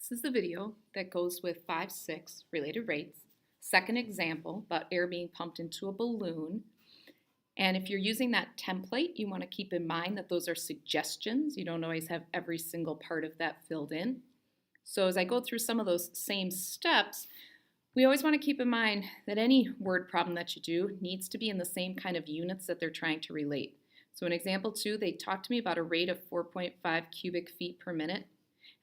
This is the video that goes with 5-6 related rates. Second example about air being pumped into a balloon. And if you're using that template, you want to keep in mind that those are suggestions. You don't always have every single part of that filled in. So as I go through some of those same steps, we always want to keep in mind that any word problem that you do needs to be in the same kind of units that they're trying to relate. So in example 2, they talked to me about a rate of 4.5 cubic feet per minute,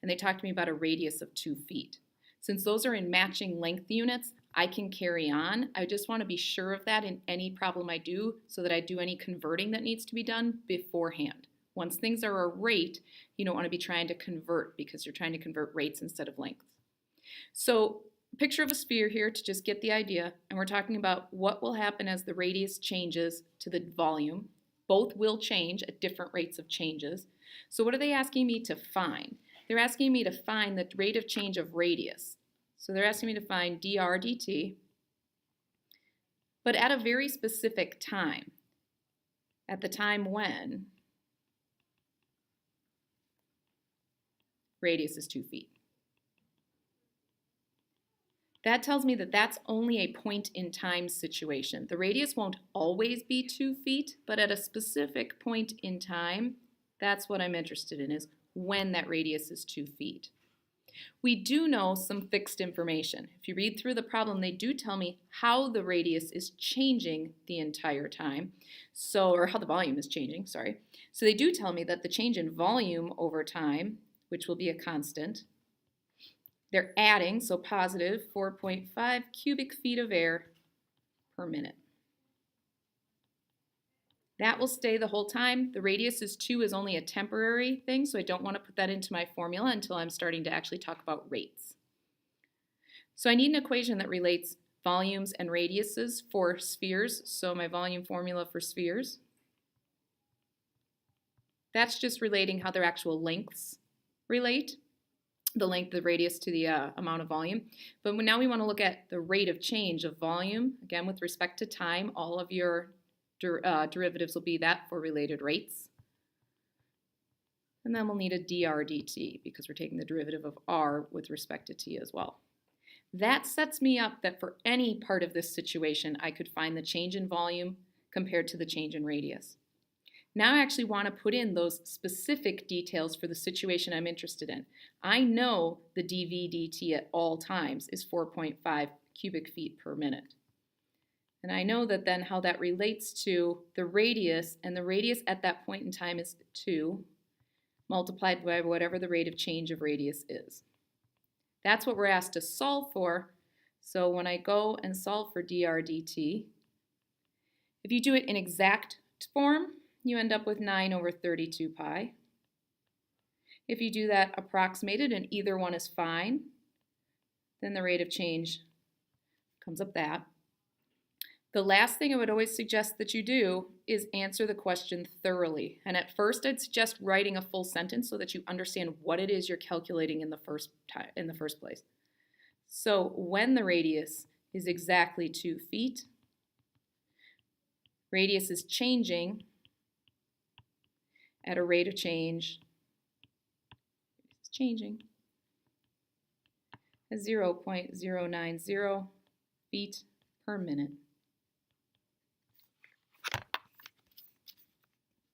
and they talked to me about a radius of 2 feet. Since those are in matching length units, I can carry on. I just want to be sure of that in any problem I do so that I do any converting that needs to be done beforehand. Once things are a rate, you don't want to be trying to convert because you're trying to convert rates instead of lengths. So picture of a sphere here to just get the idea, and we're talking about what will happen as the radius changes to the volume. Both will change at different rates of changes. So what are they asking me to find? They're asking me to find the rate of change of radius. So they're asking me to find dr dt, but at a very specific time, at the time when radius is 2 feet. That tells me that that's only a point in time situation. The radius won't always be 2 feet, but at a specific point in time, that's what I'm interested in, is when that radius is 2 feet. We do know some fixed information. If you read through the problem, they do tell me how the radius is changing the entire time, or how the volume is changing, sorry. So they do tell me that the change in volume over time, which will be a constant, they're adding, so positive 4.5 cubic feet of air per minute. That will stay the whole time. The radius is 2 is only a temporary thing, so I don't want to put that into my formula until I'm starting to actually talk about rates. So I need an equation that relates volumes and radiuses for spheres, so my volume formula for spheres. That's just relating how their actual lengths relate, the length of the radius to the amount of volume. But now we want to look at the rate of change of volume, again with respect to time. All of your derivatives will be that for related rates. And then we'll need a dr dt because we're taking the derivative of r with respect to t as well. That sets me up that for any part of this situation, I could find the change in volume compared to the change in radius. Now I actually want to put in those specific details for the situation I'm interested in. I know the dv dt at all times is 4.5 cubic feet per minute. And I know that then how that relates to the radius, and the radius at that point in time is 2 multiplied by whatever the rate of change of radius is. That's what we're asked to solve for. So when I go and solve for dr dt, if you do it in exact form, you end up with 9 over 32 pi. If you do that approximated and either one is fine, then the rate of change comes up that. The last thing I would always suggest that you do is answer the question thoroughly. And at first, I'd suggest writing a full sentence so that you understand what it is you're calculating in the first place. So when the radius is exactly 2 feet, radius is changing at a rate of change, it's changing at 0.090 feet per minute.